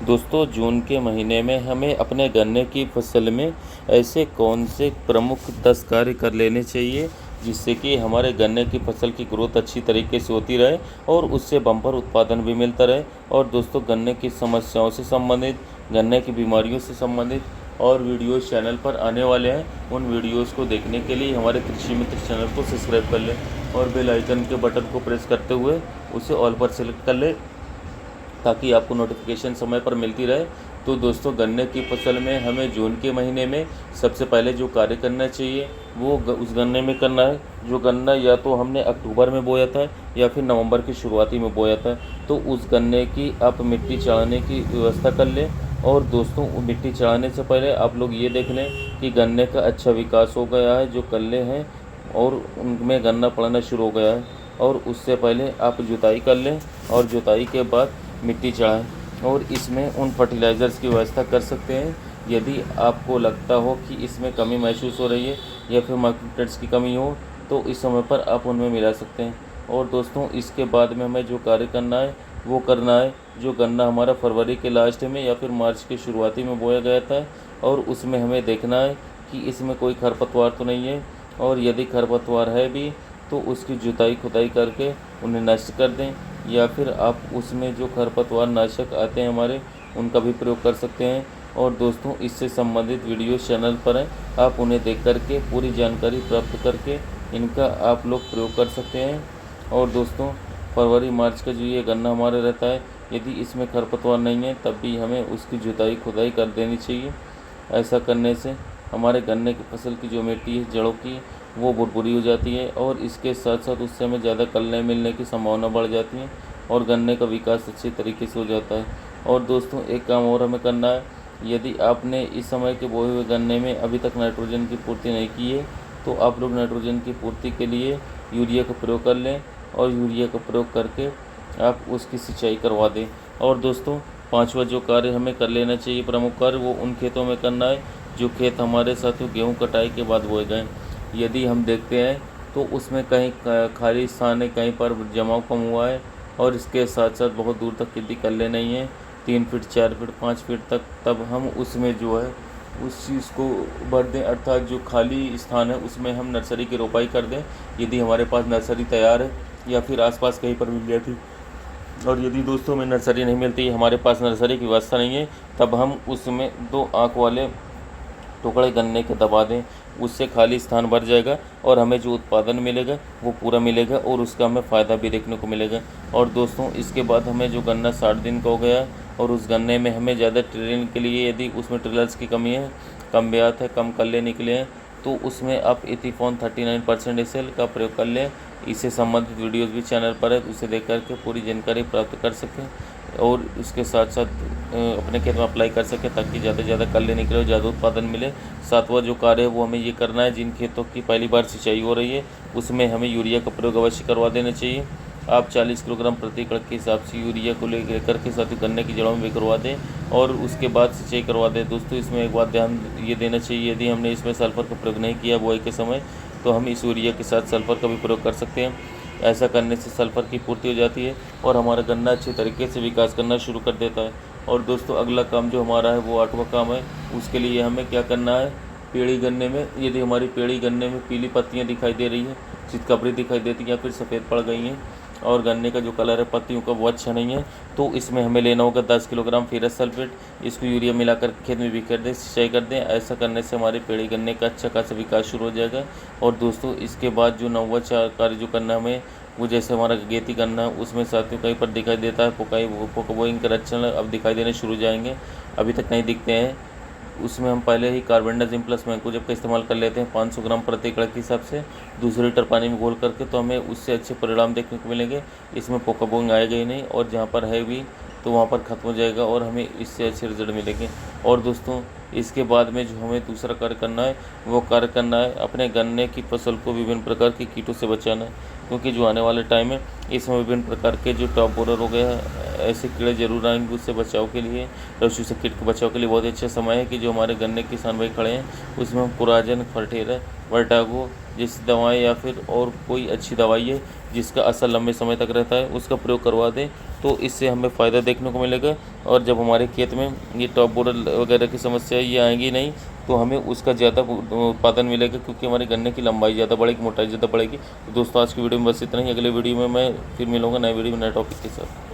दोस्तों जून के महीने में हमें अपने गन्ने की फसल में ऐसे कौन से प्रमुख 10 कार्य कर लेने चाहिए जिससे कि हमारे गन्ने की फसल की ग्रोथ अच्छी तरीके से होती रहे और उससे बम्पर उत्पादन भी मिलता रहे। और दोस्तों गन्ने की समस्याओं से संबंधित, गन्ने की बीमारियों से संबंधित और वीडियोस चैनल पर आने वाले हैं। उन वीडियोस को देखने के लिए हमारे कृषि मित्र चैनल को सब्सक्राइब कर लें और बेल आइकन के बटन को प्रेस करते हुए उसे ऑल पर सेलेक्ट कर लें ताकि आपको नोटिफिकेशन समय पर मिलती रहे। तो दोस्तों गन्ने की फसल में हमें जून के महीने में सबसे पहले जो कार्य करना चाहिए वो उस गन्ने में करना है जो गन्ना या तो हमने अक्टूबर में बोया था या फिर नवंबर की शुरुआती में बोया था। तो उस गन्ने की आप मिट्टी चढ़ाने की व्यवस्था कर लें। और दोस्तों मिट्टी चढ़ाने से पहले आप लोग ये देख लें कि गन्ने का अच्छा विकास हो गया है, जो कल्ले हैं और उनमें गन्ना पड़ना शुरू हो गया है। और उससे पहले आप जुताई कर लें और जुताई के बाद मिट्टी चढ़ाएं और इसमें उन फर्टिलाइज़र्स की व्यवस्था कर सकते हैं यदि आपको लगता हो कि इसमें कमी महसूस हो रही है या फिर माइक्रोन्यूट्रिएंट्स की कमी हो तो इस समय पर आप उनमें मिला सकते हैं। और दोस्तों इसके बाद में हमें जो कार्य करना है वो करना है जो गन्ना हमारा फरवरी के लास्ट में या फिर मार्च के शुरुआती में बोया गया था और उसमें हमें देखना है कि इसमें कोई खरपतवार तो नहीं है, और यदि खरपतवार है भी तो उसकी जुताई खुदाई करके उन्हें नष्ट कर दें या फिर आप उसमें जो खरपतवार नाशक आते हैं हमारे उनका भी प्रयोग कर सकते हैं। और दोस्तों इससे संबंधित वीडियो चैनल पर हैं, आप उन्हें देख करके पूरी जानकारी प्राप्त करके इनका आप लोग प्रयोग कर सकते हैं। और दोस्तों फरवरी मार्च का जो ये गन्ना हमारा रहता है यदि इसमें खरपतवार नहीं है तब भी हमें उसकी जुताई खुदाई कर देनी चाहिए। ऐसा करने से हमारे गन्ने की फसल की जो मिट्टी है जड़ों की वो भुरभुरी हो जाती है और इसके साथ साथ उससे हमें ज़्यादा कलने मिलने की संभावना बढ़ जाती है और गन्ने का विकास अच्छे तरीके से हो जाता है। और दोस्तों एक काम और हमें करना है, यदि आपने इस समय के बोए हुए गन्ने में अभी तक नाइट्रोजन की पूर्ति नहीं की है तो आप लोग नाइट्रोजन की पूर्ति के लिए यूरिया का प्रयोग कर लें और यूरिया का प्रयोग करके आप उसकी सिंचाई करवा दें। और दोस्तों पांचवा जो कार्य हमें कर लेना चाहिए प्रमुख कार्य वो उन खेतों में करना है जो खेत हमारे साथियों गेहूँ कटाई के बाद बोए गए। यदि हम देखते हैं तो उसमें कहीं खाली स्थान है, कहीं पर जमाव कम हुआ है और इसके साथ साथ बहुत दूर तक खेती कर ले नहीं है 3 फीट 4 फीट 5 फीट तक, तब हम उसमें जो है उस चीज़ को भर दें, अर्थात जो खाली स्थान है उसमें हम नर्सरी की रोपाई कर दें यदि हमारे पास नर्सरी तैयार है या फिर आसपास कहीं पर मिल जाती। और यदि दोस्तों में नर्सरी नहीं मिलती, हमारे पास नर्सरी की व्यवस्था नहीं है, तब हम उसमें 2 आँख वाले टुकड़े गन्ने के दबा दें, उससे खाली स्थान भर जाएगा और हमें जो उत्पादन मिलेगा वो पूरा मिलेगा और उसका हमें फ़ायदा भी देखने को मिलेगा। और दोस्तों इसके बाद हमें जो गन्ना 60 दिन का हो गया और उस गन्ने में हमें ज़्यादा ट्रेलिंग के लिए यदि उसमें ट्रेलर्स की कमी है, कम ब्यात है, कम कल्ले निकले हैं तो उसमें आप इथीफॉन 39% एसएल का प्रयोग कर लें। इससे संबंधित वीडियोस भी चैनल पर है, उसे देख करके पूरी जानकारी प्राप्त कर सकें और उसके साथ साथ अपने खेत में अप्लाई कर सकें ताकि ज़्यादा से ज़्यादा कल्ले निकले और ज़्यादा उत्पादन मिले। सातवां जो कार्य है वो हमें ये करना है, जिन खेतों की पहली बार सिंचाई हो रही है उसमें हमें यूरिया का प्रयोग अवश्य करवा देना चाहिए। आप 40 किलोग्राम प्रति एकड़ के हिसाब से यूरिया को लेकर के साथ ही गन्ने की जड़ों में भी करवा दें और उसके बाद सिंचाई करवा दें। दोस्तों इसमें एक बात ध्यान ये देना चाहिए, यदि हमने इसमें सल्फ़र का प्रयोग नहीं किया बुआई के समय तो हम इस यूरिया के साथ सल्फ़र का भी प्रयोग कर सकते हैं। ऐसा करने से सल्फ़र की पूर्ति हो जाती है और हमारा गन्ना अच्छे तरीके से विकास करना शुरू कर देता है। और दोस्तों अगला काम जो हमारा है वो 8वां काम है, उसके लिए हमें क्या करना है, पेड़ी गन्ने में यदि हमारी पेड़ी गन्ने में पीली पत्तियां दिखाई दे रही है, चितकबरी दिखाई देती है या फिर सफ़ेद पड़ गई हैं और गन्ने का जो कलर है पत्तियों का वो अच्छा नहीं है, तो इसमें हमें लेना होगा 10 किलोग्राम फेरस सल्फेट। इसको यूरिया मिलाकर खेत में बिखेर दें, सिंचाई कर दें। ऐसा करने से हमारे पेड़ी गन्ने का अच्छा खासा विकास शुरू हो जाएगा। और दोस्तों इसके बाद जो 9वां कार्य जो करना हमें वो जैसे हमारा गेती गन्ना उसमें साथियों कहीं पर दिखाई देता है पोकाबोइंग का लक्षण अब दिखाई देने शुरू जाएंगे, अभी तक नहीं दिखते हैं। उसमें हम पहले ही कार्बेंडाजिम प्लस मैंकोजेब का इस्तेमाल कर लेते हैं 500 ग्राम प्रति एकड़ के हिसाब से 2 लीटर पानी में घोल करके, तो हमें उससे अच्छे परिणाम देखने को मिलेंगे। इसमें पोकाबोइंग आएगा ही नहीं और जहाँ पर है भी तो वहाँ पर ख़त्म हो जाएगा और हमें इससे अच्छे रिजल्ट मिलेंगे। और दोस्तों इसके बाद में जो हमें दूसरा कार्य करना है वो कार्य करना है अपने गन्ने की फसल को विभिन्न प्रकार के कीटों से बचाना है, क्योंकि जो आने वाले टाइम है इसमें विभिन्न प्रकार के जो टॉप बोरर हो गया है ऐसे कीड़े जरूर आएंगे। उससे बचाव के लिए रस्सू से कीट के बचाव के लिए बहुत अच्छा समय है कि जो हमारे गन्ने किसान भाई खड़े हैं उसमें हम पुराजन, फर्टेरा, वर्टागो जैसी दवाएं या फिर और कोई अच्छी दवाई है जिसका असर लंबे समय तक रहता है, उसका प्रयोग करवा दें तो इससे हमें फ़ायदा देखने को मिलेगा। और जब हमारे खेत में ये टॉप बोरर वगैरह की समस्या ये आएगी नहीं, तो हमें उसका ज़्यादा उत्पादन मिलेगा, क्योंकि हमारे गन्ने की लंबाई ज़्यादा बढ़ेगी, मोटाई ज़्यादा बढ़ेगी। तो दोस्तों आज की वीडियो में बस इतना ही। अगले वीडियो में मैं फिर मिलूँगा नए वीडियो में नए टॉपिक के साथ।